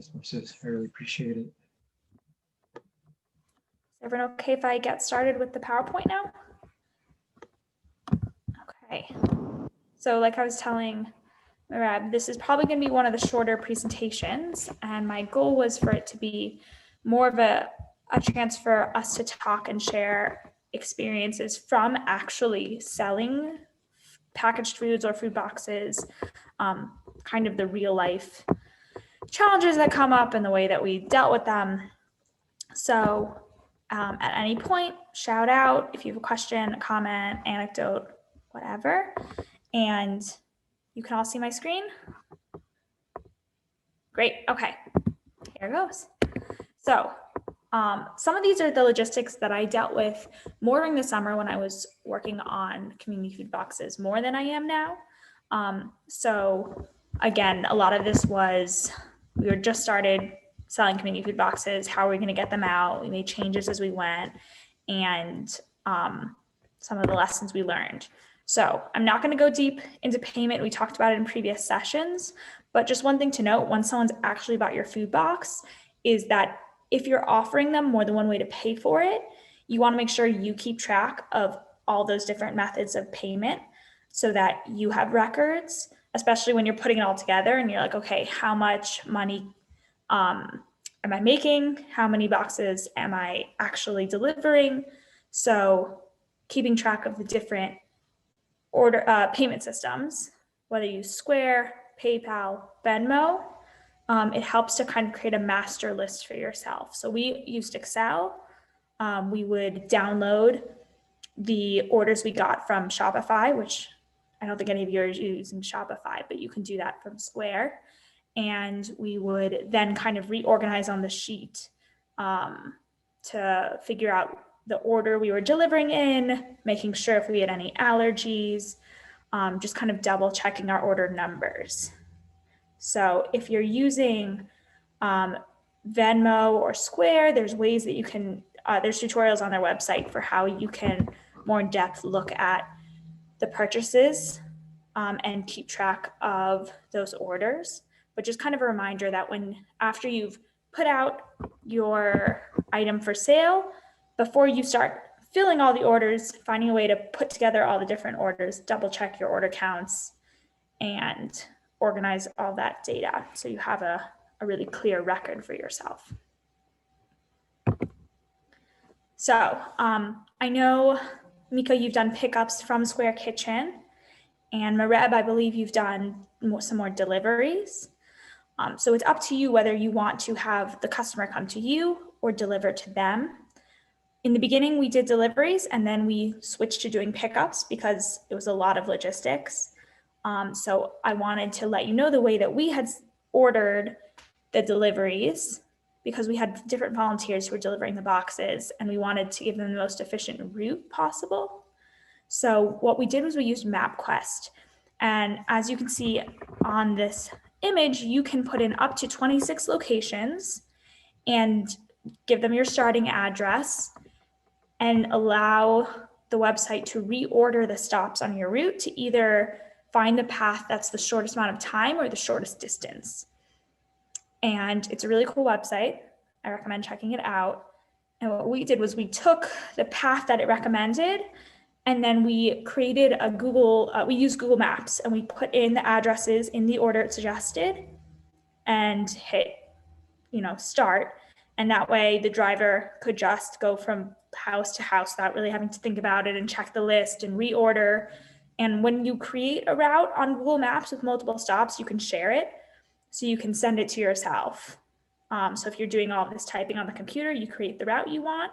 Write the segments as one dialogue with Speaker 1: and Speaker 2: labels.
Speaker 1: Resources. I really appreciate it.
Speaker 2: Is everyone okay if I get started with the PowerPoint now? Okay. So like I was telling Merab, this is probably going to be one of the shorter presentations, and my goal was for it to be more of a chance for us to talk and share experiences from actually selling packaged foods or food boxes, kind of the real life challenges that come up and the way that we dealt with them. So at any point, shout out if you have a question, a comment, anecdote, whatever. And you can all see my screen? Great, okay, here goes. So some of these are the logistics that I dealt with more during the summer when I was working on community food boxes more than I am now. So again, a lot of this was, we were just started selling community food boxes. How are we gonna get them out? We made changes as we went, and some of the lessons we learned. So I'm not gonna go deep into payment. We talked about it in previous sessions, but just one thing to note, when someone's actually bought your food box, is that if you're offering them more than one way to pay for it, you wanna make sure you keep track of all those different methods of payment so that you have records, especially when you're putting it all together and you're like, okay, how much money am I making? How many boxes am I actually delivering? So keeping track of the different payment systems, whether you use Square, PayPal, Venmo, it helps to kind of create a master list for yourself. So we used Excel. We would download the orders we got from Shopify, which I don't think any of you are using Shopify, but you can do that from Square. And we would then kind of reorganize on the sheet to figure out the order we were delivering in, making sure if we had any allergies, just kind of double checking our order numbers. So if you're using Venmo or Square, there's ways that you can, there's tutorials on their website for how you can more in depth look at the purchases and keep track of those orders. But just kind of a reminder that after you've put out your item for sale, before you start filling all the orders, finding a way to put together all the different orders, double check your order counts, and organize all that data so you have a really clear record for yourself. So I know, Miko, you've done pickups from Square Kitchen, and Mareb, I believe you've done some more deliveries. So it's up to you whether you want to have the customer come to you or deliver to them. In the beginning, we did deliveries, and then we switched to doing pickups because it was a lot of logistics. So I wanted to let you know the way that we had ordered the deliveries, because we had different volunteers who were delivering the boxes, and we wanted to give them the most efficient route possible. So what we did was we used MapQuest. And as you can see on this image, you can put in up to 26 locations and give them your starting address and allow the website to reorder the stops on your route to either find the path that's the shortest amount of time or the shortest distance. And it's a really cool website. I recommend checking it out. And what we did was we took the path that it recommended, and then we created a we used Google Maps, and we put in the addresses in the order it suggested and hit, start. And that way the driver could just go from house to house without really having to think about it and check the list and reorder. And when you create a route on Google Maps with multiple stops, you can share it. So you can send it to yourself. So if you're doing all this typing on the computer, you create the route you want,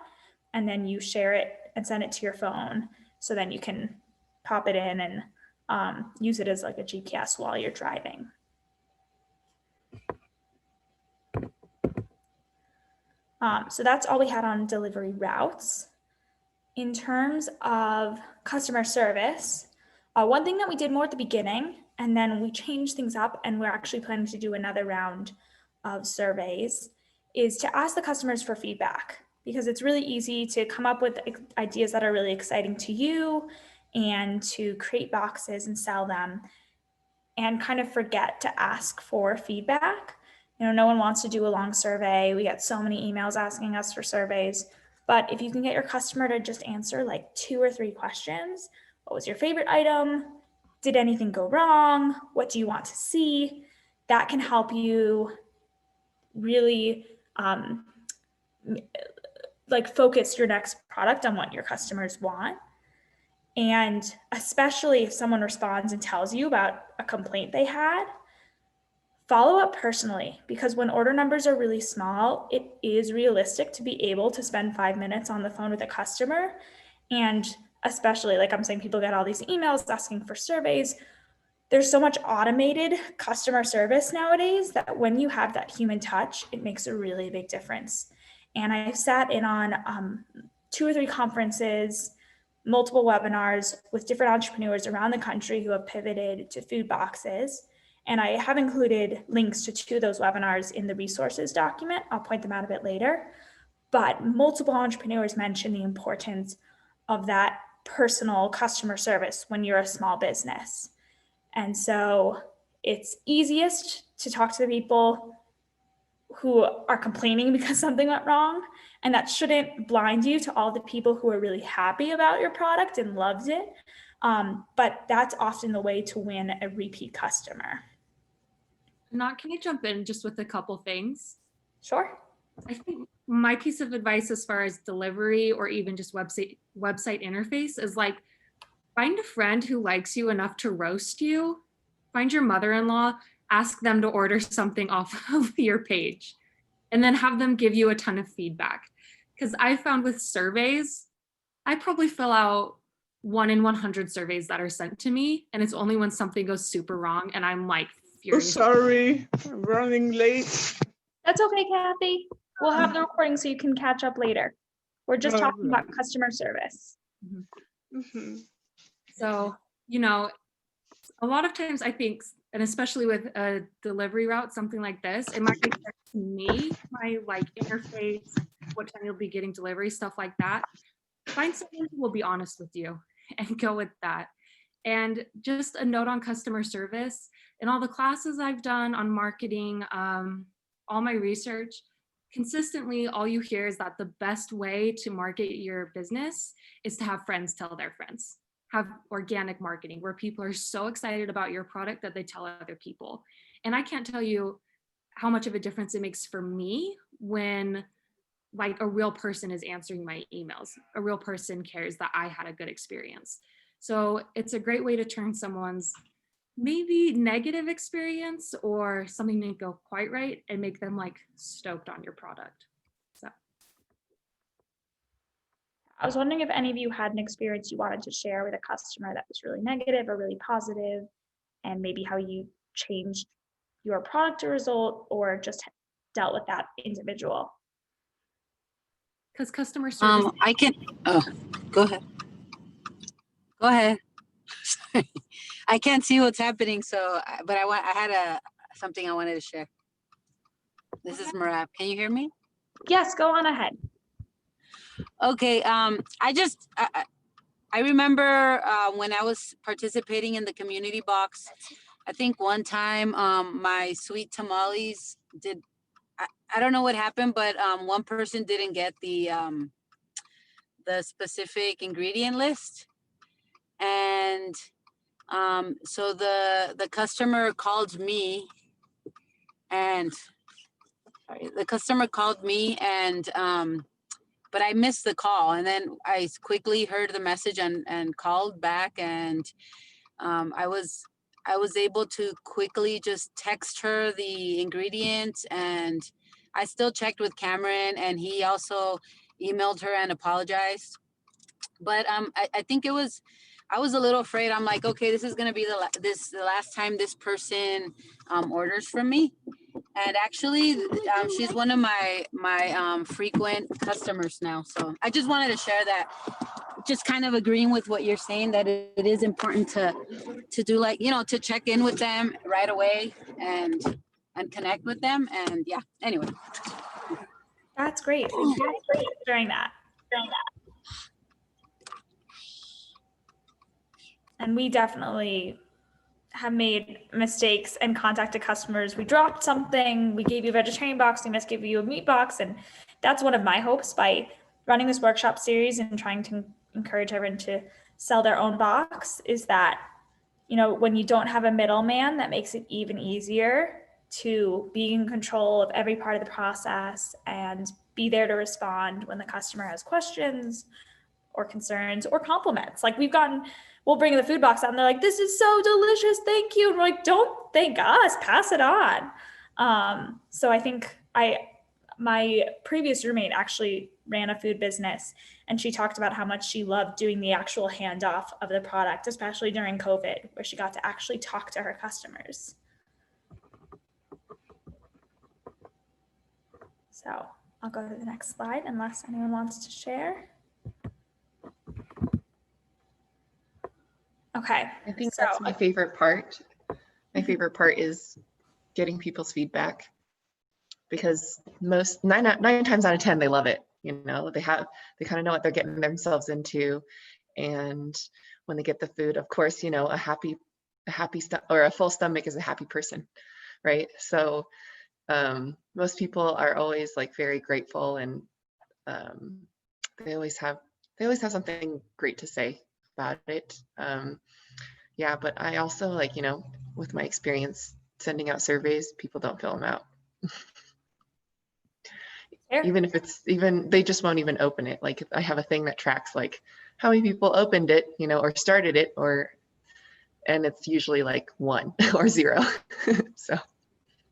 Speaker 2: and then you share it and send it to your phone. So then you can pop it in and use it as like a GPS while you're driving. So that's all we had on delivery routes. In terms of customer service, one thing that we did more at the beginning, and then we changed things up, and we're actually planning to do another round of surveys, is to ask the customers for feedback, because it's really easy to come up with ideas that are really exciting to you and to create boxes and sell them and kind of forget to ask for feedback. No one wants to do a long survey. We get so many emails asking us for surveys. But if you can get your customer to just answer like 2 or 3 questions, what was your favorite item? Did anything go wrong? What do you want to see? That can help you really like focus your next product on what your customers want. And especially if someone responds and tells you about a complaint they had, follow up personally, because when order numbers are really small, it is realistic to be able to spend 5 minutes on the phone with a customer. And especially, like I'm saying, people get all these emails asking for surveys. There's so much automated customer service nowadays that when you have that human touch, it makes a really big difference. And I've sat in on 2 or 3 conferences, multiple webinars with different entrepreneurs around the country who have pivoted to food boxes. And I have included links to 2 of those webinars in the resources document. I'll point them out a bit later. But multiple entrepreneurs mention the importance of that personal customer service when you're a small business. And so it's easiest to talk to the people who are complaining because something went wrong. And that shouldn't blind you to all the people who are really happy about your product and loved it. But that's often the way to win a repeat customer.
Speaker 3: Can I jump in just with a couple things?
Speaker 2: Sure.
Speaker 3: I think my piece of advice as far as delivery or even just website interface is like, find a friend who likes you enough to roast you. Find your mother-in-law, ask them to order something off of your page, and then have them give you a ton of feedback. Because I found with surveys, I probably fill out 1 in 100 surveys that are sent to me, and it's only when something goes super wrong and I'm like furious.
Speaker 4: Oh, sorry, I'm running late.
Speaker 2: That's okay, Kathy. We'll have the recording so you can catch up later. We're just talking about customer service.
Speaker 4: Mm-hmm.
Speaker 3: So, a lot of times I think, and especially with a delivery route, something like this, it might make sense to me, my like interface, what time you'll be getting delivery, stuff like that. Find someone who will be honest with you and go with that. And just a note on customer service, in all the classes I've done on marketing, all my research, consistently all you hear is that the best way to market your business is to have friends tell their friends. Have organic marketing where people are so excited about your product that they tell other people. And I can't tell you how much of a difference it makes for me when like a real person is answering my emails. A real person cares that I had a good experience. So it's a great way to turn someone's maybe negative experience or something didn't go quite right and make them like stoked on your product. So
Speaker 2: I was wondering if any of you had an experience you wanted to share with a customer that was really negative or really positive, and maybe how you changed your product or result or just dealt with that individual.
Speaker 3: because customer service.
Speaker 5: I can, go ahead. Go ahead. Sorry. I can't see what's happening, so, but I had something I wanted to share. This is Marab. Can you hear me?
Speaker 2: Yes, go on ahead.
Speaker 5: Okay, I remember when I was participating in the community box, I think one time my sweet tamales I don't know what happened, but one person didn't get the specific ingredient list. And so the customer called me and but I missed the call, and then I quickly heard the message and called back, and I was able to quickly just text her the ingredients, and I still checked with Cameron, and he also emailed her and apologized. But I think I was a little afraid. I'm like, okay, this is gonna be the last time this person orders from me. And actually, she's one of my frequent customers now. So I just wanted to share that. Just kind of agreeing with what you're saying, that it is important to do, like, to check in with them right away and connect with them. And yeah, anyway.
Speaker 2: That's great. Thank you for sharing that. And we definitely have made mistakes and contacted customers. We dropped something, we gave you a vegetarian box, we must give you a meat box. And that's one of my hopes by running this workshop series and trying to encourage everyone to sell their own box is that, when you don't have a middleman, that makes it even easier to be in control of every part of the process and be there to respond when the customer has questions or concerns or compliments. Like we'll bring the food box out and they're like, this is so delicious, thank you. And we're like, don't thank us, pass it on. So I think my previous roommate actually ran a food business, and she talked about how much she loved doing the actual handoff of the product, especially during COVID, where she got to actually talk to her customers. So I'll go to the next slide unless anyone wants to share. Okay.
Speaker 6: I think that's my favorite part. My favorite part is getting people's feedback, because nine times out of 10, they love it. They kind of know what they're getting themselves into. And when they get the food, of course, a full stomach is a happy person, right? So most people are always like very grateful, and they always have something great to say about it. Yeah, but I also with my experience sending out surveys, people don't fill them out. Even if they just won't even open it. Like I have a thing that tracks like how many people opened it, or started it, and it's usually like 1 or 0. So.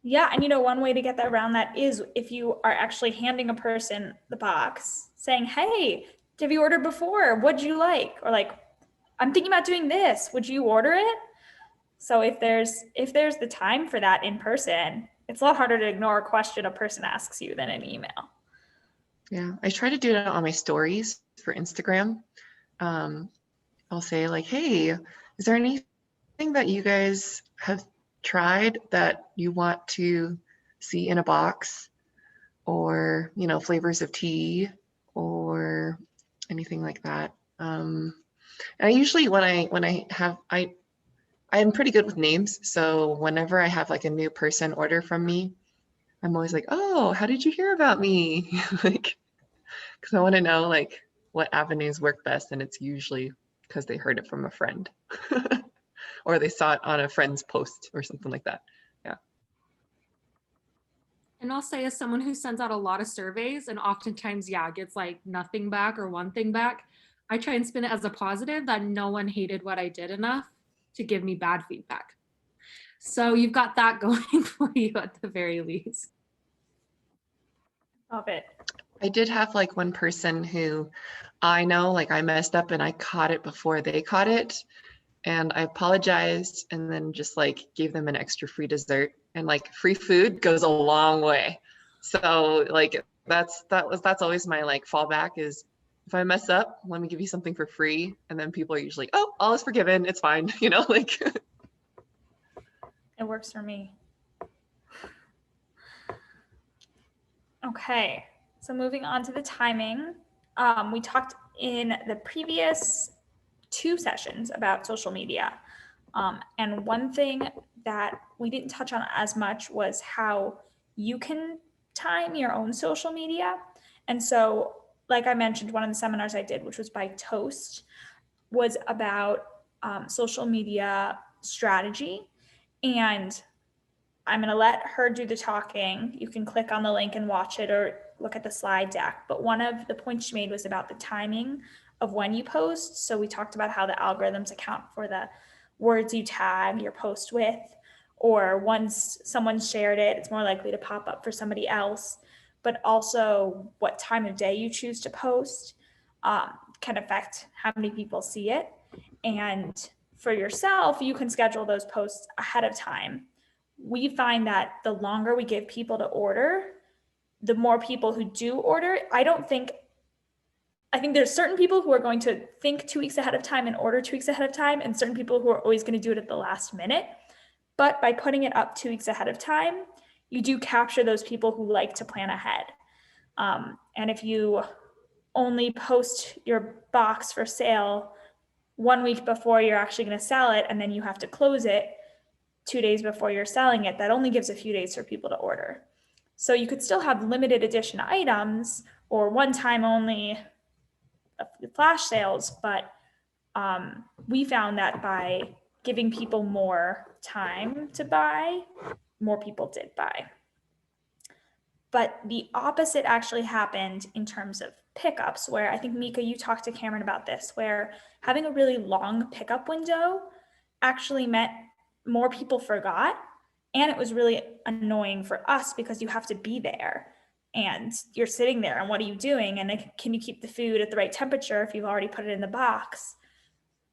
Speaker 2: Yeah, and one way to get that around that is if you are actually handing a person the box saying, hey, have you ordered before? What'd you like? Or like, I'm thinking about doing this. Would you order it? So if there's the time for that in person, it's a lot harder to ignore a question a person asks you than an email.
Speaker 6: Yeah, I try to do it on my stories for Instagram. I'll say like, hey, is there anything that you guys have tried that you want to see in a box, or flavors of tea or anything like that? And I usually I'm pretty good with names, so whenever I have like a new person order from me, I'm always like, oh, how did you hear about me? Like, because I want to know like what avenues work best, and it's usually because they heard it from a friend or they saw it on a friend's post or something like that. Yeah.
Speaker 3: And I'll say, as someone who sends out a lot of surveys and oftentimes, gets like nothing back or one thing back, I try and spin it as a positive that no one hated what I did enough to give me bad feedback. So you've got that going for you at the very least.
Speaker 2: Love it.
Speaker 6: I did have like one person who I know like I messed up and I caught it before they caught it, and I apologized and then just like gave them an extra free dessert, and like free food goes a long way. So like that's always my like fallback is, if I mess up, let me give you something for free. And then people are usually, oh, all is forgiven, it's fine, like.
Speaker 2: It works for me. Okay, so moving on to the timing. We talked in the previous 2 sessions about social media. And one thing that we didn't touch on as much was how you can time your own social media. And so, like I mentioned, one of the seminars I did, which was by Toast, was about social media strategy. And I'm going to let her do the talking. You can click on the link and watch it or look at the slide deck. But one of the points she made was about the timing of when you post. So we talked about how the algorithms account for the words you tag your post with, or once someone shared it, it's more likely to pop up for somebody else. But also what time of day you choose to post can affect how many people see it. And for yourself, you can schedule those posts ahead of time. We find that the longer we give people to order, the more people who do order. I think there's certain people who are going to think 2 weeks ahead of time and order 2 weeks ahead of time, and certain people who are always going to do it at the last minute. But by putting it up 2 weeks ahead of time, you do capture those people who like to plan ahead. And if you only post your box for sale 1 week before you're actually going to sell it, and then you have to close it, 2 days before you're selling it, that only gives a few days for people to order. So you could still have limited edition items or one time only flash sales, but we found that by giving people more time to buy, more people did buy. But the opposite actually happened in terms of pickups, where I think, Mika, you talked to Cameron about this, where having a really long pickup window actually meant more people forgot. And it was really annoying for us because you have to be there and you're sitting there and what are you doing? And can you keep the food at the right temperature if you've already put it in the box?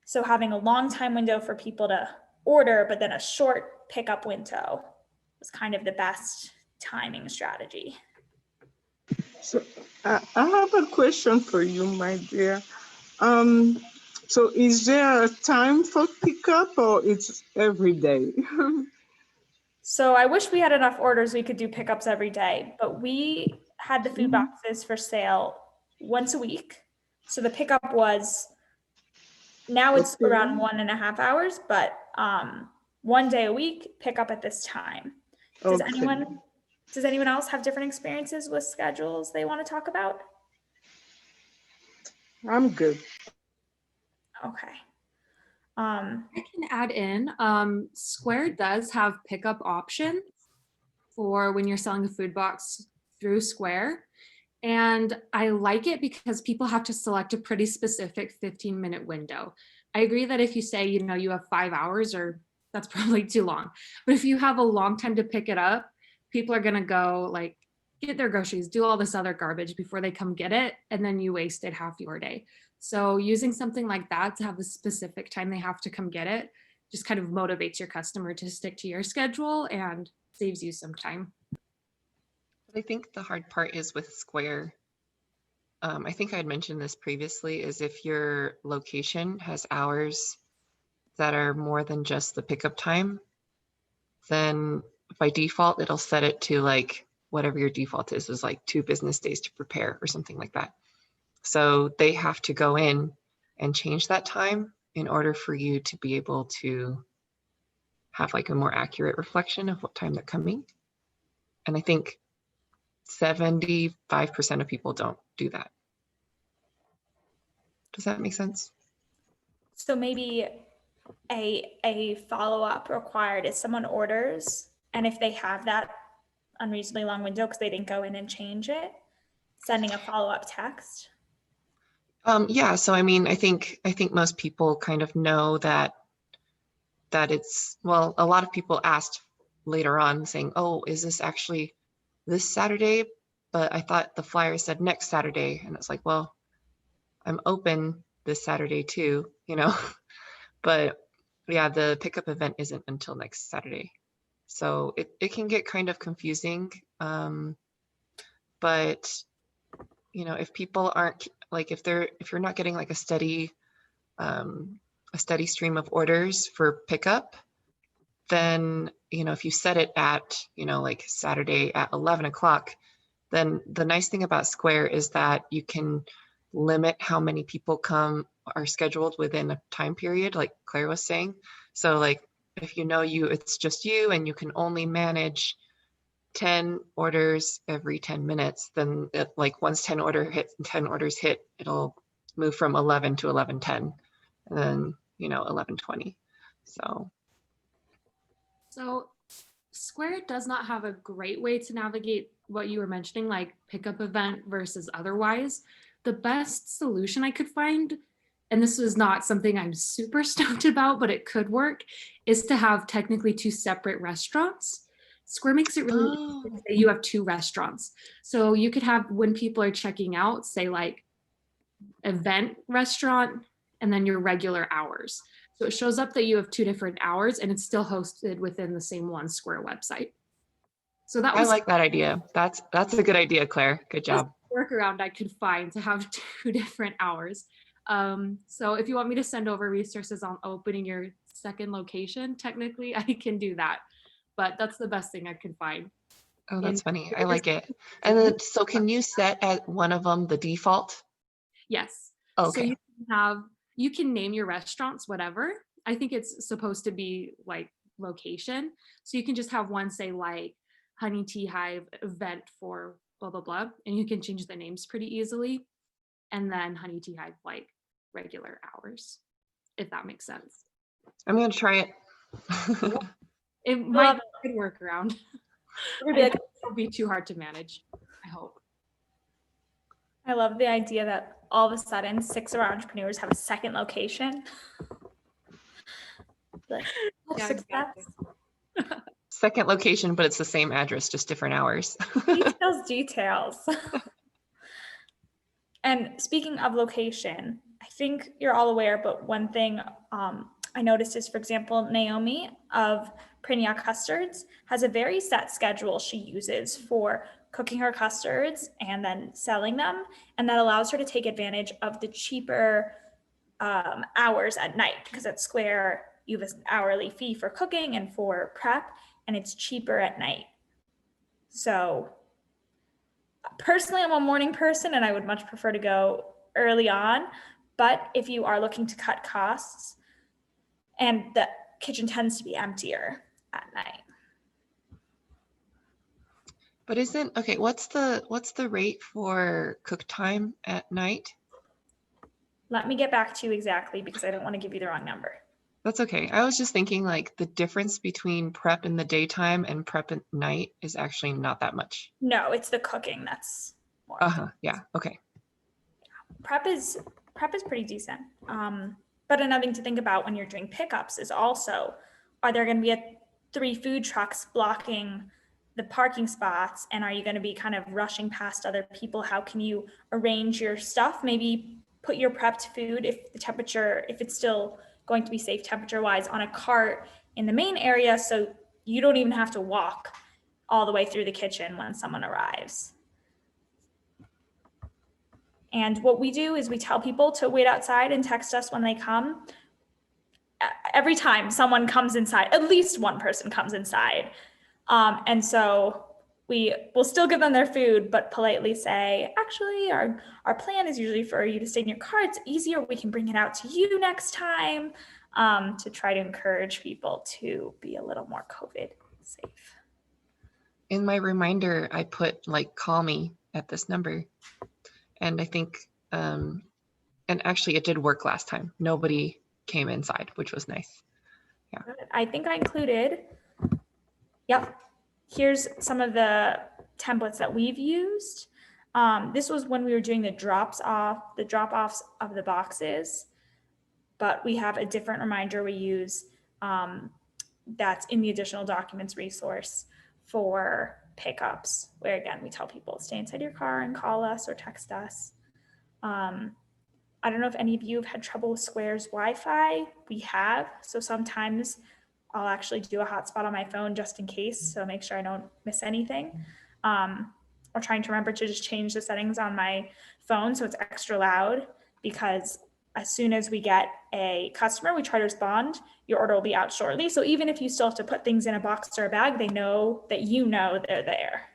Speaker 2: So having a long time window for people to order, but then a short pickup window was kind of the best timing strategy.
Speaker 4: So I have a question for you, my dear. So is there a time for pickup or it's every day?
Speaker 2: So I wish we had enough orders we could do pickups every day, but we had the food boxes for sale once a week. So the pickup was, now it's
Speaker 4: Okay.
Speaker 2: around 1.5 hours, but 1 day a week, pickup at this time. Does
Speaker 4: Okay.
Speaker 2: anyone else have different experiences with schedules they want to talk about?
Speaker 4: I'm good.
Speaker 2: Okay.
Speaker 3: I can add in, Square does have pickup options for when you're selling a food box through Square. And I like it because people have to select a pretty specific 15-minute window. I agree that if you say, you have 5 hours, or that's probably too long. But if you have a long time to pick it up, people are gonna go like get their groceries, do all this other garbage before they come get it, and then you wasted half your day. So using something like that to have a specific time they have to come get it just kind of motivates your customer to stick to your schedule and saves you some time.
Speaker 6: I think the hard part is with Square. I think I had mentioned this previously, is if your location has hours that are more than just the pickup time, then by default, it'll set it to like whatever your default is like 2 business days to prepare or something like that. So they have to go in and change that time in order for you to be able to have like a more accurate reflection of what time they're coming. And I think 75% of people don't do that. Does that make sense?
Speaker 2: So maybe a follow-up required is someone orders, and if they have that unreasonably long window because they didn't go in and change it, sending a follow-up text.
Speaker 6: Yeah, so I mean, I think most people kind of know that it's, well, a lot of people asked later on saying, oh, is this actually this Saturday? But I thought the flyer said next Saturday. And it's like, well, I'm open this Saturday too, but yeah, the pickup event isn't until next Saturday. So it can get kind of confusing. But if people aren't like, if you're not getting like a steady stream of orders for pickup, then, if you set it at, like Saturday at 11 o'clock, then the nice thing about Square is that you can limit how many people are scheduled within a time period, like Claire was saying. So like, if it's just you and you can only manage 10 orders every 10 minutes, then once 10 orders hit, it'll move from 11 to 11:10 and then 11:20.
Speaker 3: So Square does not have a great way to navigate what you were mentioning, like pickup event versus otherwise. The best solution I could find, and this was not something I'm super stoked about, but it could work, is to have technically 2 separate restaurants. Square makes it really easy to say you have 2 restaurants. So you could have, when people are checking out, say like event restaurant and then your regular hours. So it shows up that you have 2 different hours and it's still hosted within the same one Square website. So that was,
Speaker 6: I like that idea. That's a good idea, Claire. Good job.
Speaker 3: workaround I could find to have 2 different hours. So if you want me to send over resources on opening your second location, technically I can do that, but that's the best thing I could find.
Speaker 6: Oh, that's funny. I like it. And then, so can you set at one of them the default?
Speaker 3: Yes.
Speaker 6: Okay.
Speaker 3: So you can name your restaurants whatever. I think it's supposed to be like location. So you can just have one say like Honey Tea Hive event for blah, blah, blah. And you can change the names pretty easily. And then Honey Tea Hive like regular hours, if that makes sense.
Speaker 6: I'm going to try it.
Speaker 3: It might
Speaker 2: Love
Speaker 3: be a good workaround.
Speaker 2: We're gonna be like,
Speaker 3: It'll be too hard to manage, I hope.
Speaker 2: I love the idea that all of a sudden 6 of our entrepreneurs have a second location. Like,
Speaker 3: Yeah,
Speaker 2: success.
Speaker 3: exactly.
Speaker 6: Second location, but it's the same address, just different hours.
Speaker 2: Details. And speaking of location, I think you're all aware, but one thing I noticed is, for example, Naomi of Prania Custards has a very set schedule she uses for cooking her custards and then selling them. And that allows her to take advantage of the cheaper hours at night, because at Square, you have an hourly fee for cooking and for prep, and it's cheaper at night. So personally, I'm a morning person and I would much prefer to go early on. But if you are looking to cut costs, and the kitchen tends to be emptier at night.
Speaker 6: But okay, what's the rate for cook time at night?
Speaker 2: Let me get back to you exactly, because I don't want to give you the wrong number.
Speaker 6: That's okay. I was just thinking like the difference between prep in the daytime and prep at night is actually not that much.
Speaker 2: No, it's the cooking that's more.
Speaker 6: Yeah. Okay.
Speaker 2: Prep is pretty decent. But another thing to think about when you're doing pickups is also, are there going to be 3 food trucks blocking the parking spots? And are you going to be kind of rushing past other people? How can you arrange your stuff? Maybe put your prepped food, if it's still going to be safe temperature wise, on a cart in the main area, so you don't even have to walk all the way through the kitchen when someone arrives. And what we do is we tell people to wait outside and text us when they come. Every time someone comes inside, at least one person comes inside. And so we will still give them their food, but politely say, actually, our plan is usually for you to stay in your car. It's easier. We can bring it out to you next time, to try to encourage people to be a little more COVID safe.
Speaker 6: In my reminder, I put like, call me at this number. And I think, and actually it did work last time. Nobody came inside, which was nice. Yeah.
Speaker 2: Good. I think I included, yep. Here's some of the templates that we've used. This was when we were doing the drop-offs of the boxes, but we have a different reminder we use that's in the additional documents resource for pickups, where again, we tell people stay inside your car and call us or text us. I don't know if any of you have had trouble with Square's Wi-Fi. We have, so sometimes I'll actually do a hotspot on my phone just in case, so make sure I don't miss anything. Or trying to remember to just change the settings on my phone so it's extra loud, because as soon as we get a customer, we try to respond, your order will be out shortly. So even if you still have to put things in a box or a bag, they know that you know they're there.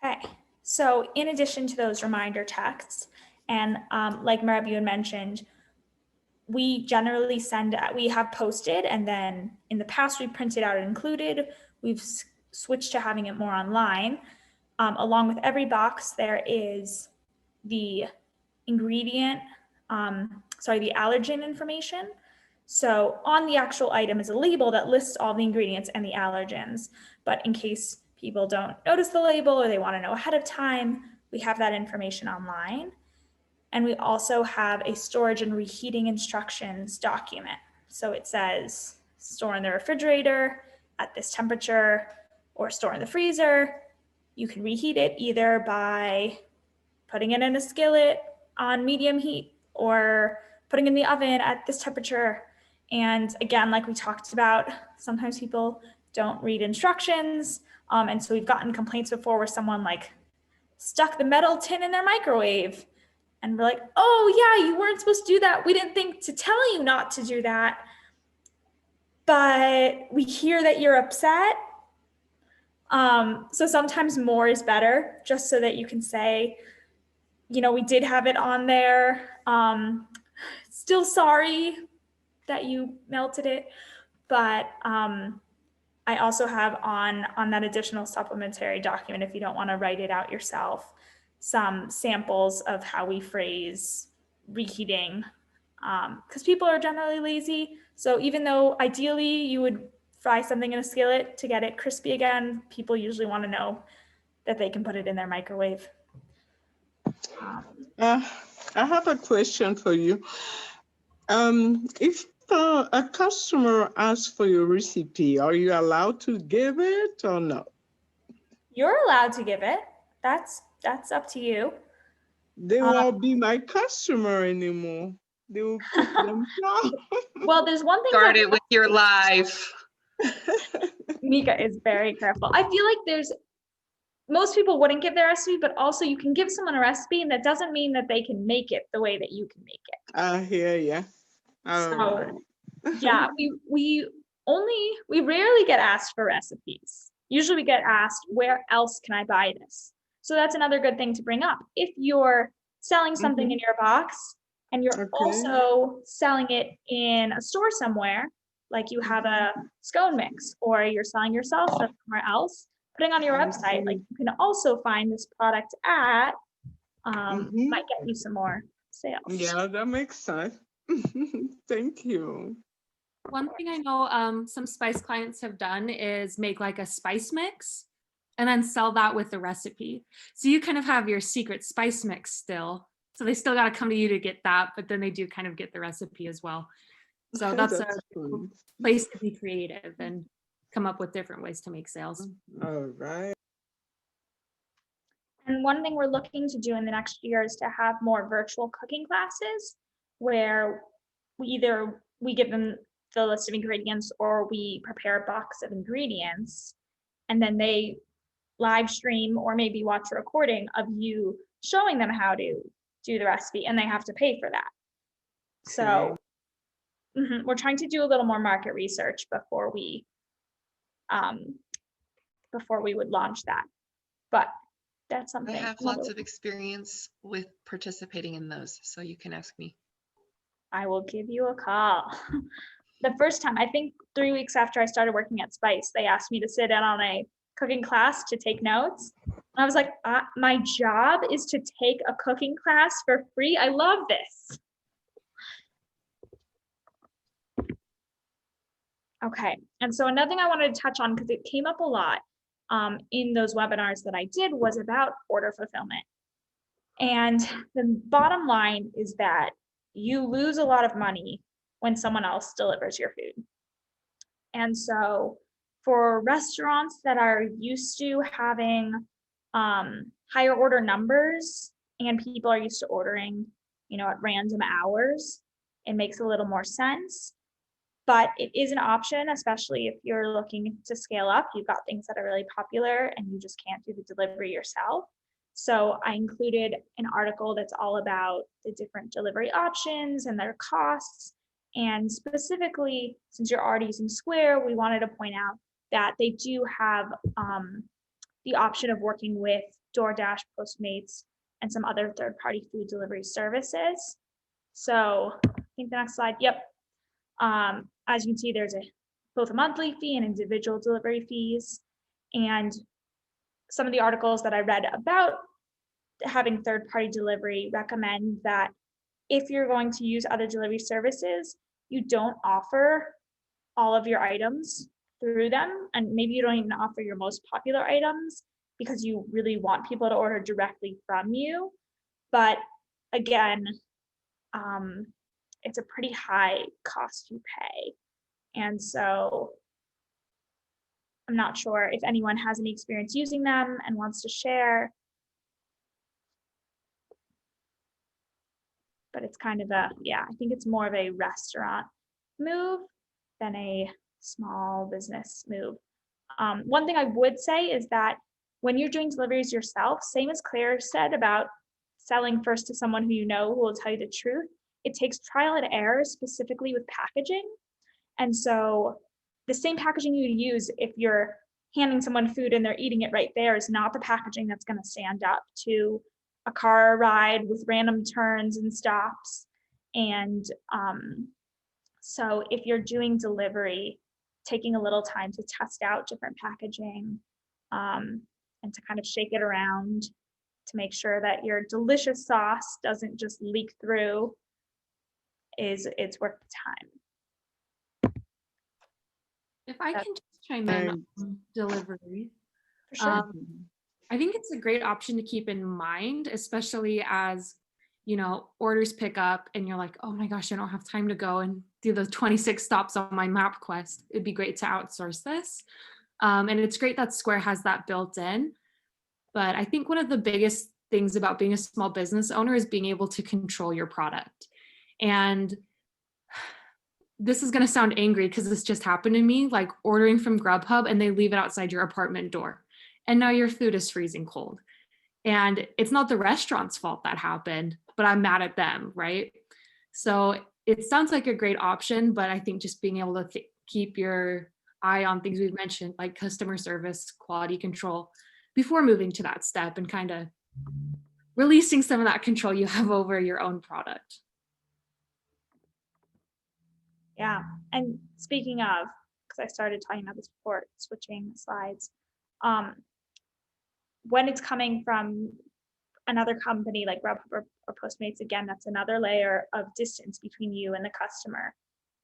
Speaker 2: Okay, so in addition to those reminder texts, and like Marab, you had mentioned, we generally we have posted, and then in the past we printed out and included. We've switched to having it more online. Along with every box, there is the ingredient, the allergen information. So on the actual item is a label that lists all the ingredients and the allergens. But in case people don't notice the label or they want to know ahead of time, we have that information online. And we also have a storage and reheating instructions document. So it says store in the refrigerator at this temperature, or store in the freezer. You can reheat it either by putting it in a skillet on medium heat or putting it in the oven at this temperature. And again, like we talked about, sometimes people don't read instructions. And so we've gotten complaints before where someone like stuck the metal tin in their microwave. And we're like, oh yeah, you weren't supposed to do that. We didn't think to tell you not to do that. But we hear that you're upset. So sometimes more is better, just so that you can say, we did have it on there. still sorry that you melted it, but I also have on that additional supplementary document, if you don't want to write it out yourself, some samples of how we phrase reheating, because people are generally lazy. So even though ideally you would fry something in a skillet to get it crispy again, people usually want to know that they can put it in their microwave.
Speaker 4: I have a question for you. If a customer asks for your recipe, are you allowed to give it or no?
Speaker 2: You're allowed to give it. That's up to you.
Speaker 4: They won't be my customer anymore. They will put them down.
Speaker 2: Well, there's one thing
Speaker 6: Start
Speaker 2: that
Speaker 6: it with your life.
Speaker 2: Mika is very careful. I feel like most people wouldn't give their recipe, but also you can give someone a recipe and that doesn't mean that they can make it the way that you can make it.
Speaker 4: I hear ya.
Speaker 2: So yeah, we rarely get asked for recipes. Usually we get asked, where else can I buy this? So that's another good thing to bring up. If you're selling something in your box and you're also selling it in a store somewhere, like you have a scone mix or you're selling your salsa somewhere else, putting on your website, like you can also find this product at, might get you some more sales.
Speaker 4: Yeah, that makes sense. Thank you.
Speaker 3: One thing I know some spice clients have done is make like a spice mix and then sell that with the recipe. So you kind of have your secret spice mix still. So they still got to come to you to get that, but then they do kind of get the recipe as well. So that's a
Speaker 4: fun.
Speaker 3: place to be creative and come up with different ways to make sales.
Speaker 4: All right.
Speaker 2: And one thing we're looking to do in the next year is to have more virtual cooking classes where we give them the list of ingredients or we prepare a box of ingredients and then they live stream or maybe watch a recording of you showing them how to do the recipe and they have to pay for that. So we're trying to do a little more market research before we would launch that. But that's
Speaker 6: I
Speaker 2: something.
Speaker 6: have lots of experience with participating in those, so you can ask me.
Speaker 2: I will give you a call. The first time, I think 3 weeks after I started working at Spice, they asked me to sit in on a cooking class to take notes. And I was like, my job is to take a cooking class for free. I love this. Okay, and so another thing I wanted to touch on, because it came up a lot in those webinars that I did, was about order fulfillment. And the bottom line is that you lose a lot of money when someone else delivers your food. And so for restaurants that are used to having higher order numbers and people are used to ordering, at random hours, it makes a little more sense. But it is an option, especially if you're looking to scale up. You've got things that are really popular and you just can't do the delivery yourself. So I included an article that's all about the different delivery options and their costs. And specifically, since you're already using Square, we wanted to point out that they do have the option of working with DoorDash, Postmates, and some other third-party food delivery services. So I think the next slide, yep. As you can see, there's both a monthly fee and individual delivery fees. And some of the articles that I read about having third-party delivery recommend that if you're going to use other delivery services, you don't offer all of your items through them. And maybe you don't even offer your most popular items because you really want people to order directly from you. But again, it's a pretty high cost you pay. And so I'm not sure if anyone has any experience using them and wants to share. But it's kind of I think it's more of a restaurant move than a small business move. One thing I would say is that when you're doing deliveries yourself, same as Claire said about selling first to someone who who will tell you the truth, it takes trial and error, specifically with packaging. And so the same packaging you use if you're handing someone food and they're eating it right there is not the packaging that's going to stand up to a car ride with random turns and stops. And so if you're doing delivery, taking a little time to test out different packaging and to kind of shake it around to make sure that your delicious sauce doesn't just leak through it's worth the time.
Speaker 3: If I
Speaker 2: That-
Speaker 3: can just chime in
Speaker 4: And-
Speaker 3: on delivery,
Speaker 2: For sure.
Speaker 3: I think it's a great option to keep in mind, especially as, you know, orders pick up and you're like, oh my gosh, I don't have time to go and do the 26 stops on my MapQuest. It'd be great to outsource this. And it's great that Square has that built in. But I think one of the biggest things about being a small business owner is being able to control your product. And this is going to sound angry because this just happened to me, like ordering from Grubhub and they leave it outside your apartment door. And now your food is freezing cold. And it's not the restaurant's fault that happened, but I'm mad at them, right? So it sounds like a great option, but I think just being able to keep your eye on things we've mentioned, like customer service, quality control, before moving to that step and kind of releasing some of that control you have over your own product.
Speaker 2: Yeah, and speaking of, because I started talking about this before, switching slides, when it's coming from another company like Grubhub or Postmates, again, that's another layer of distance between you and the customer.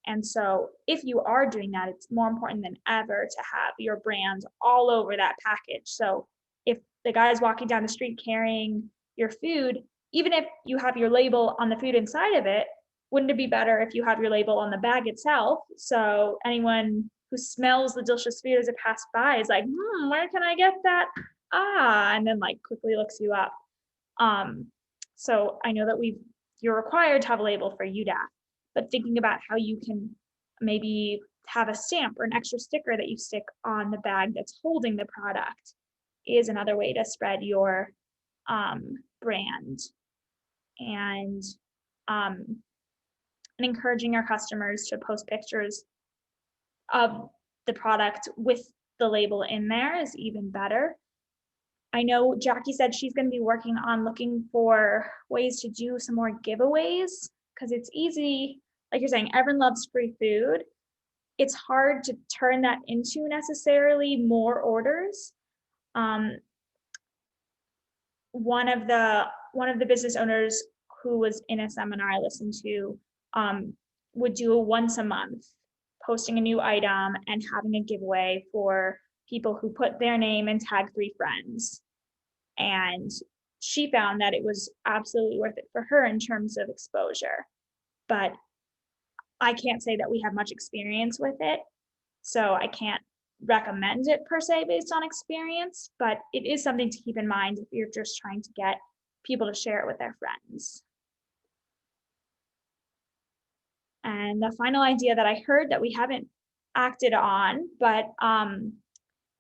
Speaker 2: And so if you are doing that, it's more important than ever to have your brand all over that package. So if the guy's walking down the street carrying your food, even if you have your label on the food inside of it, wouldn't it be better if you have your label on the bag itself? So anyone who smells the delicious food as it passed by is like, where can I get that? And then like quickly looks you up. So I know that you're required to have a label for UDAP, but thinking about how you can maybe have a stamp or an extra sticker that you stick on the bag that's holding the product is another way to spread your brand. And encouraging our customers to post pictures of the product with the label in there is even better. I know Jackie said she's going to be working on looking for ways to do some more giveaways because it's easy. Like you're saying, everyone loves free food. It's hard to turn that into necessarily more orders. One of the business owners who was in a seminar I listened to would do a once a month, posting a new item and having a giveaway for people who put their name and tag 3 friends. And she found that it was absolutely worth it for her in terms of exposure. But I can't say that we have much experience with it, so I can't recommend it per se based on experience, but it is something to keep in mind if you're just trying to get people to share it with their friends. And the final idea that I heard that we haven't acted on, but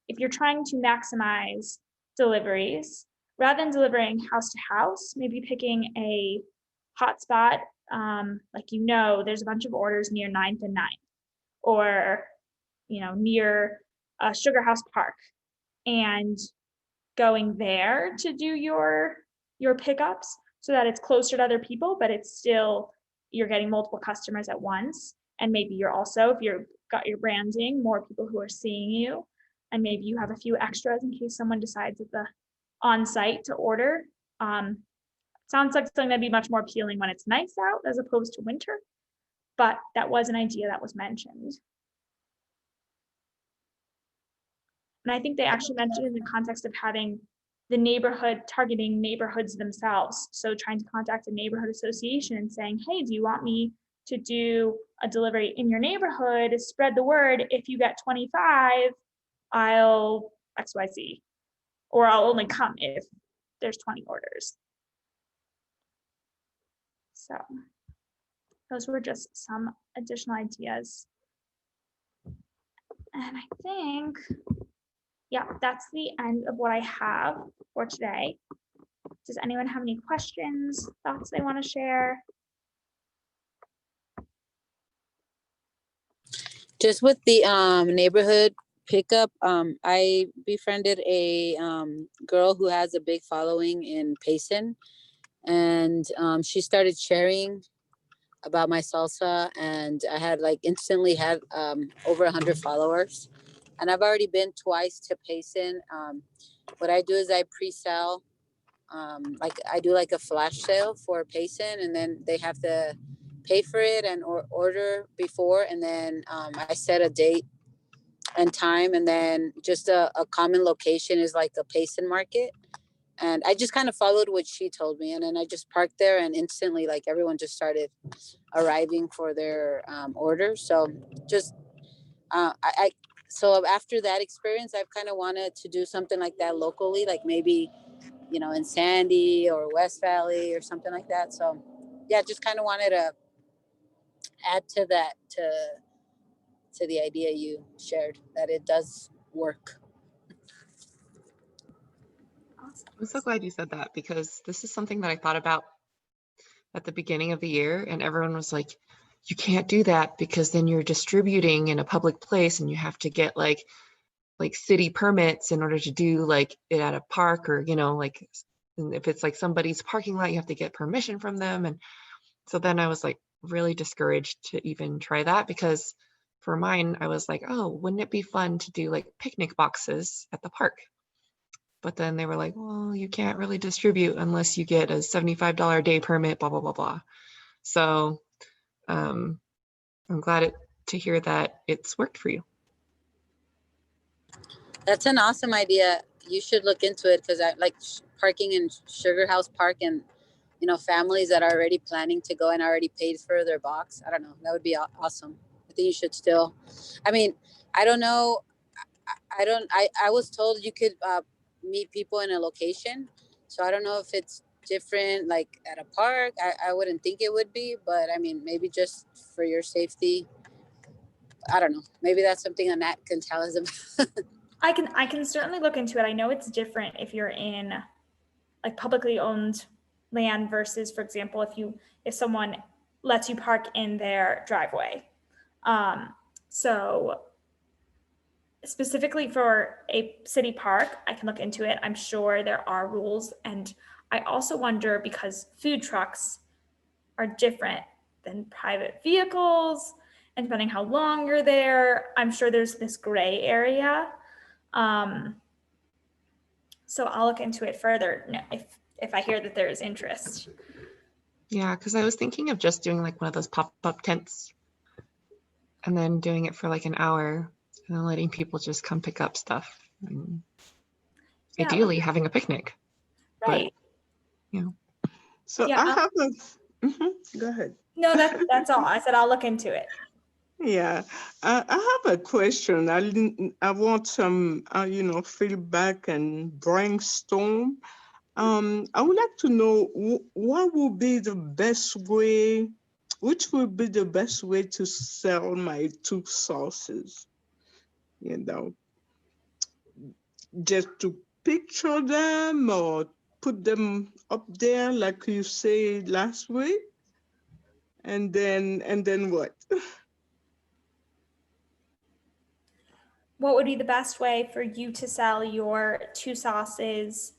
Speaker 2: if you're trying to maximize deliveries, rather than delivering house to house, maybe picking a hotspot, like there's a bunch of orders near 9th and 9th, or near Sugar House Park, and going there to do your pickups so that it's closer to other people, but it's still you're getting multiple customers at once. And maybe you're also, if you've got your branding, more people who are seeing you, and maybe you have a few extras in case someone decides at the on-site to order. Sounds like something that'd be much more appealing when it's nice out as opposed to winter, but that was an idea that was mentioned. And I think they actually mentioned in the context of having the neighborhood targeting neighborhoods themselves. So trying to contact a neighborhood association and saying, hey, do you want me to do a delivery in your neighborhood? Spread the word. If you get 25, I'll XYZ, or I'll only come if there's 20 orders. So those were just some additional ideas. And I think, yeah, that's the end of what I have for today. Does anyone have any questions, thoughts they want to share?
Speaker 5: Just with the neighborhood pickup, I befriended a girl who has a big following in Payson, and she started sharing about my salsa, and I had like instantly had over 100 followers. And I've already been twice to Payson. What I do is I pre-sell, like I do like a flash sale for Payson, and then they have to pay for it and or order before, and then I set a date and time, and then just a common location is like a Payson market. And I just kind of followed what she told me, and then I just parked there, and instantly like everyone just started arriving for their orders. So just I so after that experience, I've kind of wanted to do something like that locally, like maybe, you know, in Sandy or West Valley or something like that. So yeah, just kind of wanted to add to that, to the idea you shared, that it does work.
Speaker 2: Awesome.
Speaker 6: I'm so glad you said that, because this is something that I thought about at the beginning of the year, and everyone was like, you can't do that because then you're distributing in a public place and you have to get like city permits in order to do like it at a park, or, you know, like if it's like somebody's parking lot, you have to get permission from them. And so then I was like really discouraged to even try that, because for mine, I was like, oh, wouldn't it be fun to do like picnic boxes at the park? But then they were like, well, you can't really distribute unless you get a $75 a day permit, blah, blah, blah, blah. So I'm glad to hear that it's worked for you.
Speaker 5: That's an awesome idea. You should look into it, because I like parking in Sugar House Park, and you know, families that are already planning to go and already paid for their box. I don't know. That would be awesome. I think you should still. I mean, I don't know. I was told you could meet people in a location, so I don't know if it's different like at a park. I wouldn't think it would be, but I mean, maybe just for your safety. I don't know. Maybe that's something Annette can tell us about.
Speaker 2: I can certainly look into it. I know it's different if you're in like publicly owned land versus, for example, if someone lets you park in their driveway. So specifically for a city park, I can look into it. I'm sure there are rules. And I also wonder, because food trucks are different than private vehicles, and depending how long you're there, I'm sure there's this gray area. So I'll look into it further if I hear that there is interest.
Speaker 6: Yeah, because I was thinking of just doing like one of those pop-up tents and then doing it for like an hour and then letting people just come pick up stuff. And
Speaker 2: Yeah,
Speaker 6: ideally having a picnic.
Speaker 2: right.
Speaker 6: You know.
Speaker 4: So
Speaker 2: Yeah,
Speaker 4: I have a, go ahead.
Speaker 2: No, that's all. I said I'll look into it.
Speaker 4: Yeah, I have a question. I want some, feedback and brainstorm. I would like to know what would be the best way, which would be the best way to sell my two sauces, you know, just to picture them or put them up there like you said last week, and then what?
Speaker 2: What would be the best way for you to sell your two sauces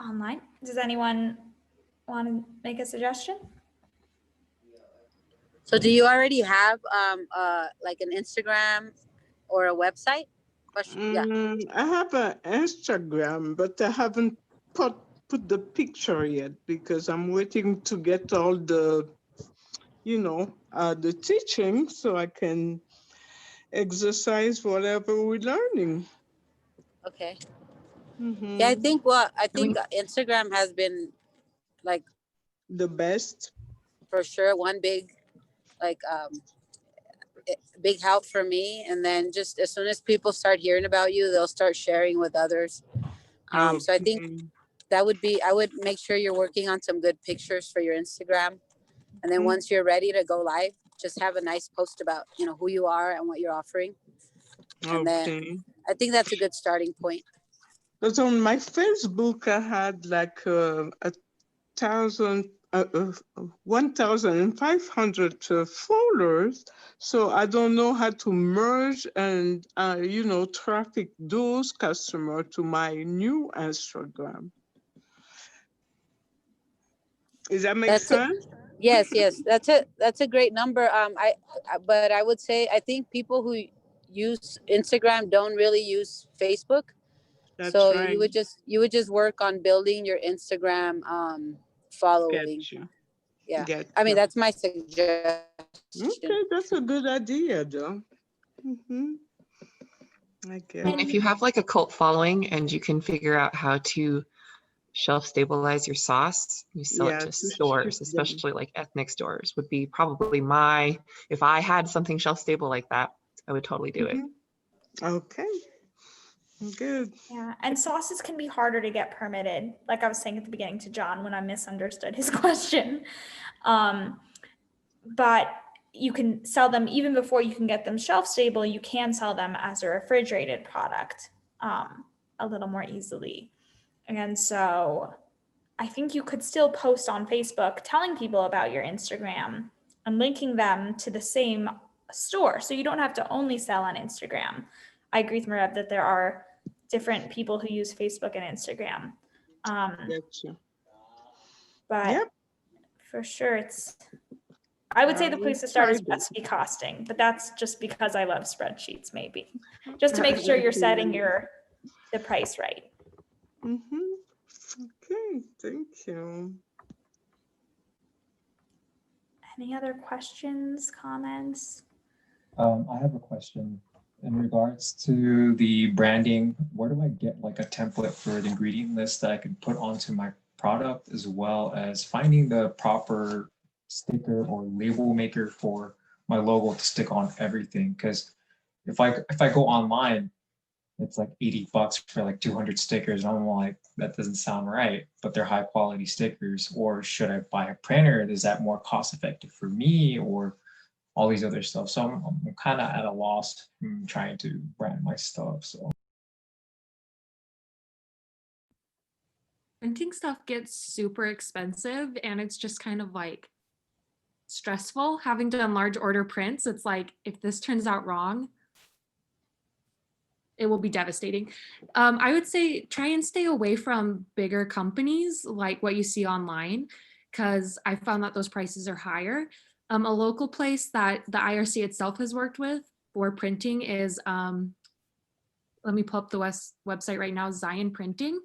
Speaker 2: online? Does anyone want to make a suggestion?
Speaker 5: So do you already have like an Instagram or a website? Yeah.
Speaker 4: I have an Instagram, but I haven't put the picture yet because I'm waiting to get all the, the teaching so I can exercise whatever we're learning.
Speaker 5: Okay. Yeah, I think Instagram has been like
Speaker 4: the best
Speaker 5: for sure. One big big help for me, and then just as soon as people start hearing about you, they'll start sharing with others. So I think that would be, I would make sure you're working on some good pictures for your Instagram, and then once you're ready to go live, just have a nice post about, you know, who you are and what you're offering. And then I think that's a good starting point.
Speaker 4: Because on my Facebook, I had like 1,500 followers. So I don't know how to merge and, traffic those customers to my new Instagram. Does that make
Speaker 5: That's it.
Speaker 4: sense?
Speaker 5: Yes, yes, that's a great number. But I would say I think people who use Instagram don't really use Facebook.
Speaker 4: That's
Speaker 5: So
Speaker 4: right.
Speaker 5: you would just work on building your Instagram
Speaker 4: Get
Speaker 5: following.
Speaker 4: you.
Speaker 5: Yeah.
Speaker 4: Get
Speaker 5: I mean,
Speaker 4: you.
Speaker 5: that's my suggestion.
Speaker 4: Okay, that's a good idea, though. I get
Speaker 6: And
Speaker 4: it.
Speaker 6: if you have like a cult following and you can figure out how to shelf stabilize your sauce, you sell it
Speaker 4: Yeah,
Speaker 6: to
Speaker 4: to
Speaker 6: stores,
Speaker 4: ship them.
Speaker 6: especially like ethnic stores would be probably if I had something shelf stable like that, I would totally do it.
Speaker 4: Okay, good.
Speaker 2: Yeah, and sauces can be harder to get permitted, like I was saying at the beginning to John when I misunderstood his question. But you can sell them even before you can get them shelf stable. You can sell them as a refrigerated product a little more easily. And so I think you could still post on Facebook telling people about your Instagram and linking them to the same store. So you don't have to only sell on Instagram. I agree with Mareb that there are different people who use Facebook and Instagram.
Speaker 4: Get you.
Speaker 2: But
Speaker 4: Yep.
Speaker 2: for sure, I would say the place to start is
Speaker 4: Tried it.
Speaker 2: recipe costing, but that's just because I love spreadsheets, maybe. Just to make sure you're setting the price right.
Speaker 4: Okay, thank you.
Speaker 2: Any other questions, comments?
Speaker 1: I have a question in regards to the branding. Where do I get like a template for the ingredient list that I could put onto my product, as well as finding the proper sticker or label maker for my logo to stick on everything? Because if I go online, it's like $80 for like 200 stickers. And I'm like, that doesn't sound right, but they're high quality stickers. Or should I buy a printer? Is that more cost effective for me, or all these other stuff? So I'm kind of at a loss trying to brand my stuff. So
Speaker 3: Printing stuff gets super expensive, and it's just kind of like stressful having done large order prints. It's like, if this turns out wrong, it will be devastating. I would say try and stay away from bigger companies like what you see online, because I found that those prices are higher. A local place that the IRC itself has worked with for printing is, let me pull up the website right now, Zion Printing.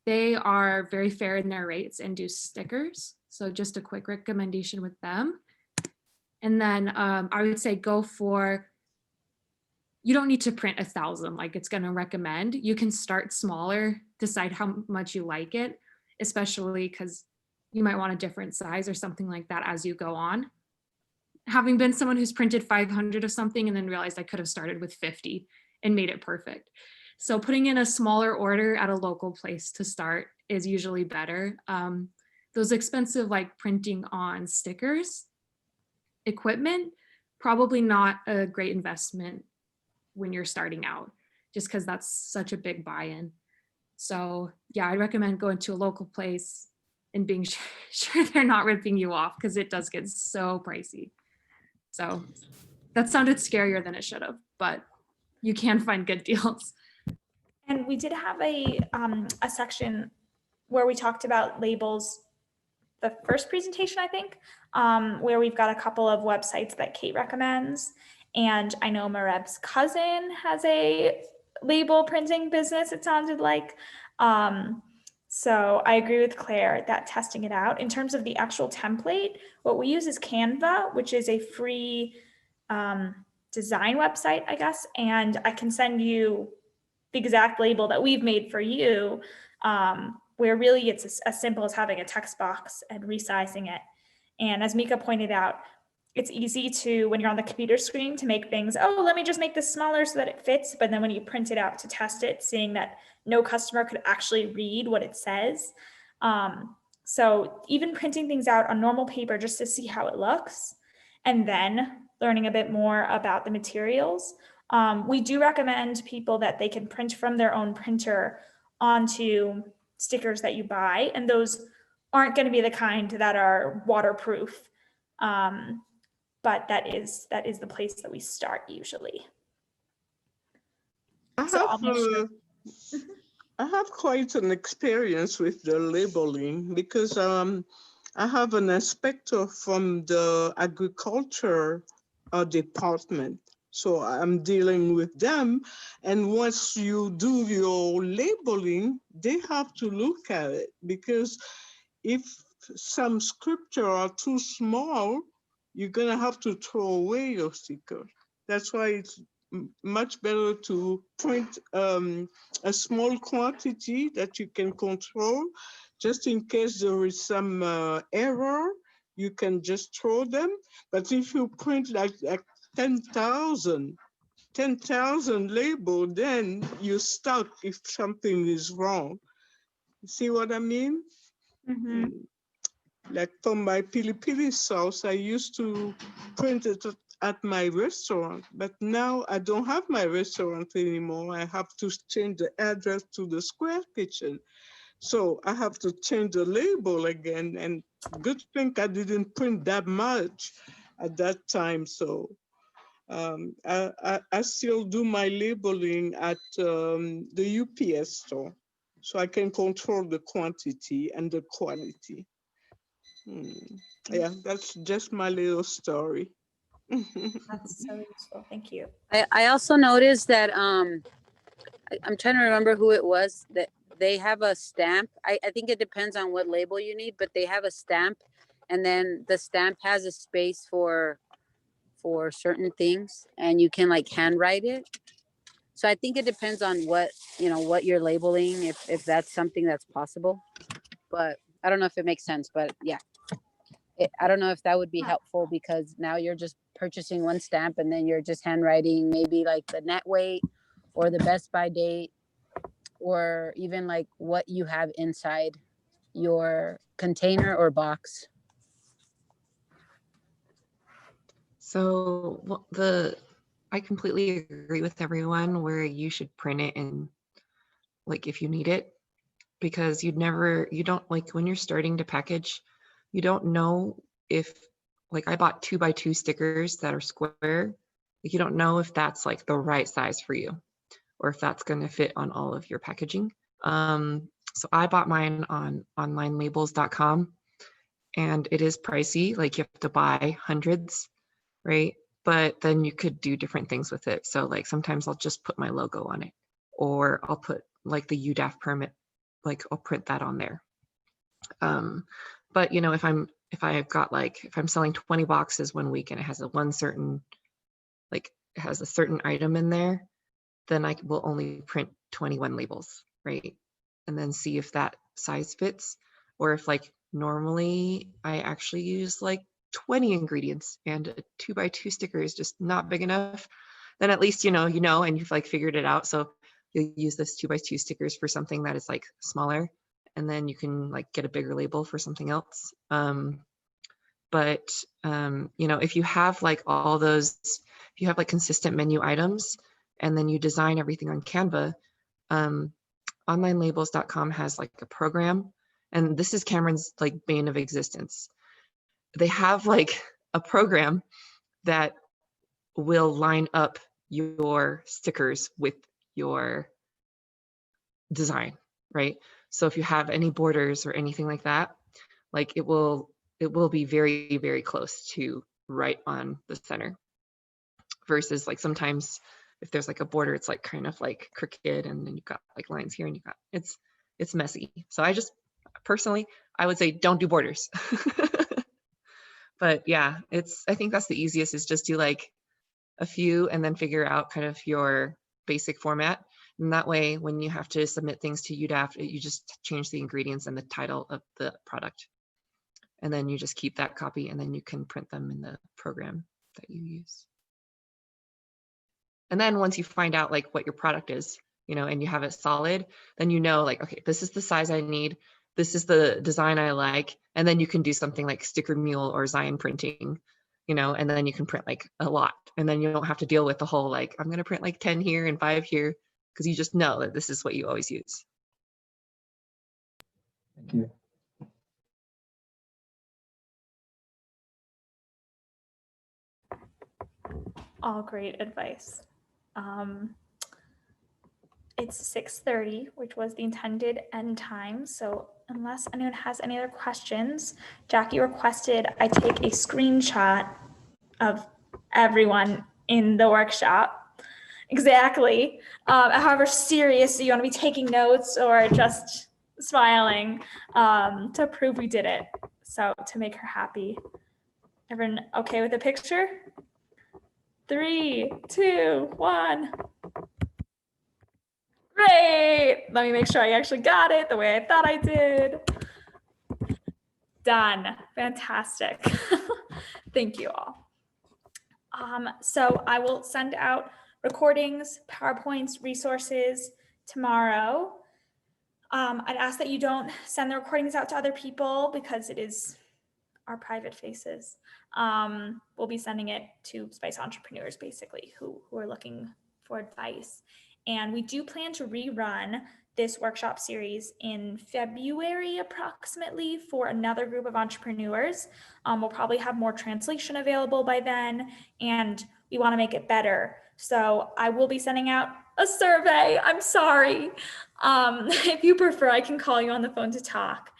Speaker 3: They are very fair in their rates and do stickers. So just a quick recommendation with them. And then I would say go for, you don't need to print 1,000 like it's going to recommend. You can start smaller, decide how much you like it, especially because you might want a different size or something like that as you go on. Having been someone who's printed 500 of something and then realized I could have started with 50 and made it perfect. So putting in a smaller order at a local place to start is usually better. Those expensive like printing on stickers, equipment, probably not a great investment when you're starting out, just because that's such a big buy-in. So yeah, I'd recommend going to a local place and being sure they're not ripping you off, because it does get so pricey. So that sounded scarier than it should have, but you can find good deals.
Speaker 2: And we did have a section where we talked about labels, the first presentation, I think, where we've got a couple of websites that Kate recommends. And I know Mareb's cousin has a label printing business, it sounded like. So I agree with Claire that testing it out. In terms of the actual template, what we use is Canva, which is a free design website, I guess. And I can send you the exact label that we've made for you, where really it's as simple as having a text box and resizing it. And as Mika pointed out, it's easy to, when you're on the computer screen, to make things, oh, let me just make this smaller so that it fits. But then when you print it out to test it, seeing that no customer could actually read what it says. So even printing things out on normal paper just to see how it looks, and then learning a bit more about the materials. We do recommend people that they can print from their own printer onto stickers that you buy, and those aren't going to be the kind that are waterproof. But that is the place that we start usually.
Speaker 4: I have quite an experience with the labeling, because I have an inspector from the agriculture department. So I'm dealing with them. And once you do your labeling, they have to look at it, because if some scripture are too small, you're gonna have to throw away your sticker. That's why it's much better to print a small quantity that you can control, just in case there is some error, you can just throw them. But if you print like 10,000 label, then you're stuck if something is wrong. See what I mean?
Speaker 2: Mhm.
Speaker 4: Like for my pili pili sauce, I used to print it at my restaurant, but now I don't have my restaurant anymore. I have to change the address to the Square Kitchen. So I have to change the label again, and good thing I didn't print that much at that time. So I still do my labeling at the UPS store, so I can control the quantity and the quality. Yeah, that's just my little story.
Speaker 2: That's so useful. Thank you.
Speaker 5: I also noticed that I'm trying to remember who it was that they have a stamp. I think it depends on what label you need, but they have a stamp, and then the stamp has a space for certain things, and you can like handwrite it. So I think it depends on what what you're labeling, if that's something that's possible. But I don't know if it makes sense. But yeah, I don't know if that would be helpful, because now you're just purchasing one stamp and then you're just handwriting maybe like the net weight or the best by date, or even like what you have inside your container or box.
Speaker 7: So I completely agree with everyone where you should print it and like if you need it, because you don't like when you're starting to package, you don't know if like I bought 2x2 stickers that are square. Like you don't know if that's like the right size for you or if that's going to fit on all of your packaging. So I bought mine on onlinelabels.com, and it is pricey. Like you have to buy hundreds, right? But then you could do different things with it. So like sometimes I'll just put my logo on it, or I'll put like the UDAF permit, like I'll print that on there. But you know, if I'm selling 20 boxes one week and it has it has a certain item in there, then I will only print 21 labels, right? And then see if that size fits, or if like normally I actually use like 20 ingredients and a 2x2 sticker is just not big enough, then at least you know, and you've like figured it out. So you'll use this 2x2 stickers for something that is like smaller, and then you can like get a bigger label for something else. But you know, if you have like all those, if you have like consistent menu items and then you design everything on Canva, onlinelabels.com has like a program, and this is Cameron's like bane of existence. They have like a program that will line up your stickers with your design, right? So if you have any borders or anything like that, like it will be very, very close to right on the center, versus like sometimes if there's like a border, it's like kind of like crooked, and then you've got like lines here, and it's messy. So I just personally, I would say don't do borders. But yeah, I think that's the easiest, is just do like a few and then figure out kind of your basic format. And that way, when you have to submit things to UDAF, you just change the ingredients and the title of the product. And then you just keep that copy, and then you can print them in the program that you use. And then once you find out like what your product is, you know, and you have it solid, then you know like, okay, this is the size I need. This is the design I like. And then you can do something like Sticker Mule or Zion printing, you know, and then you can print like a lot. And then you don't have to deal with the whole like, I'm going to print like 10 here and 5 here, because you just know that this is what you always use.
Speaker 1: Thank you.
Speaker 2: All great advice. it's 6:30, which was the intended end time. So unless anyone has any other questions, Jackie requested I take a screenshot of everyone in the workshop. Exactly. However serious you want to be taking notes or just smiling to prove we did it. So to make her happy. Everyone okay with the picture? 3, 2, 1. Great. Let me make sure I actually got it the way I thought I did. Done. Fantastic. Thank you all. So I will send out recordings, PowerPoints, resources tomorrow. I'd ask that you don't send the recordings out to other people because it is our private faces. We'll be sending it to Spice entrepreneurs, basically, who are looking for advice. And we do plan to rerun this workshop series in February approximately for another group of entrepreneurs. We'll probably have more translation available by then, and we want to make it better. So I will be sending out a survey. I'm sorry. If you prefer, I can call you on the phone to talk,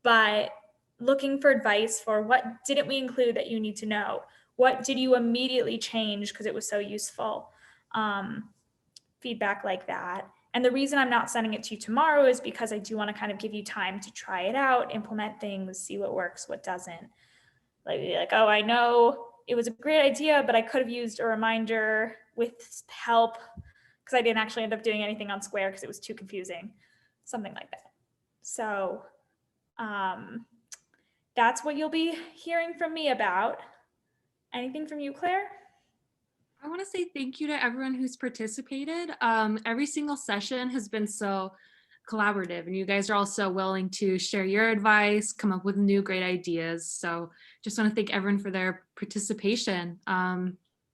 Speaker 2: but looking for advice for what didn't we include that you need to know? What did you immediately change because it was so useful? Feedback like that. And the reason I'm not sending it to you tomorrow is because I do want to kind of give you time to try it out, implement things, see what works, what doesn't. Like, oh, I know it was a great idea, but I could have used a reminder with help because I didn't actually end up doing anything on Square because it was too confusing, something like that. So that's what you'll be hearing from me about. Anything from you, Claire?
Speaker 3: I want to say thank you to everyone who's participated. Every single session has been so collaborative, and you guys are all so willing to share your advice, come up with new great ideas. So just want to thank everyone for their participation.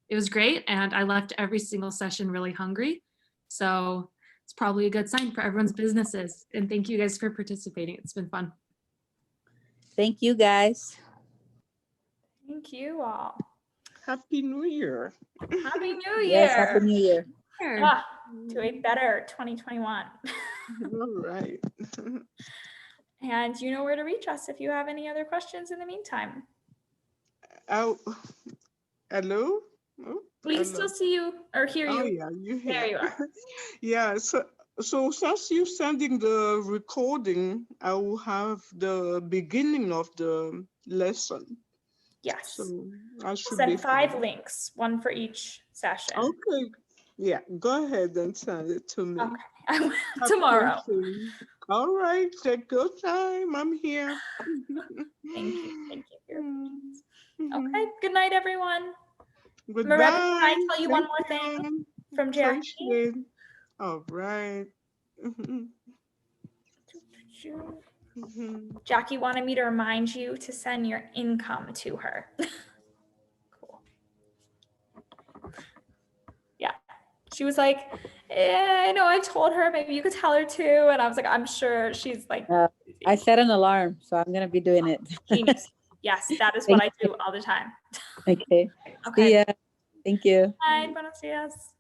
Speaker 3: It was great, and I left every single session really hungry. So it's probably a good sign for everyone's businesses. And thank you guys for participating. It's been fun.
Speaker 8: Thank you, guys.
Speaker 2: Thank you all.
Speaker 4: Happy New Year.
Speaker 2: Happy New Year.
Speaker 8: Yes, Happy New Year.
Speaker 2: To a better 2021.
Speaker 4: All right.
Speaker 2: And you know where to reach us if you have any other questions in the meantime.
Speaker 4: Oh, hello? Oh,
Speaker 2: We can
Speaker 4: hello.
Speaker 2: still see you or hear you.
Speaker 4: Oh, yeah, you hear.
Speaker 2: There you are.
Speaker 4: Yeah, so since you're sending the recording, I will have the beginning of the lesson.
Speaker 2: Yes.
Speaker 4: So I should
Speaker 2: We'll
Speaker 4: be
Speaker 2: send 5
Speaker 4: fine.
Speaker 2: links, one for each session.
Speaker 4: Okay. Yeah, go ahead and send it to me.
Speaker 2: Okay. Tomorrow.
Speaker 4: All right, take your time. I'm here.
Speaker 2: Thank you. Thank you for your patience.
Speaker 4: Mhm.
Speaker 2: Okay. Good night, everyone.
Speaker 4: Goodbye.
Speaker 2: Marissa, can I tell you one
Speaker 4: Thank
Speaker 2: more thing
Speaker 4: you.
Speaker 2: from Jackie?
Speaker 4: Appreciate. All right.
Speaker 2: Jackie wanted me to remind you to send your income to her. Cool. Yeah. She was like, I know I told her, maybe you could tell her too. And I was like, I'm sure she's like,
Speaker 8: I set an alarm, so I'm gonna be doing it.
Speaker 2: genius. Yes, that is what I do all the time.
Speaker 8: Okay.
Speaker 2: Okay.
Speaker 8: See ya. Thank you.
Speaker 2: Bye. Buenos dias.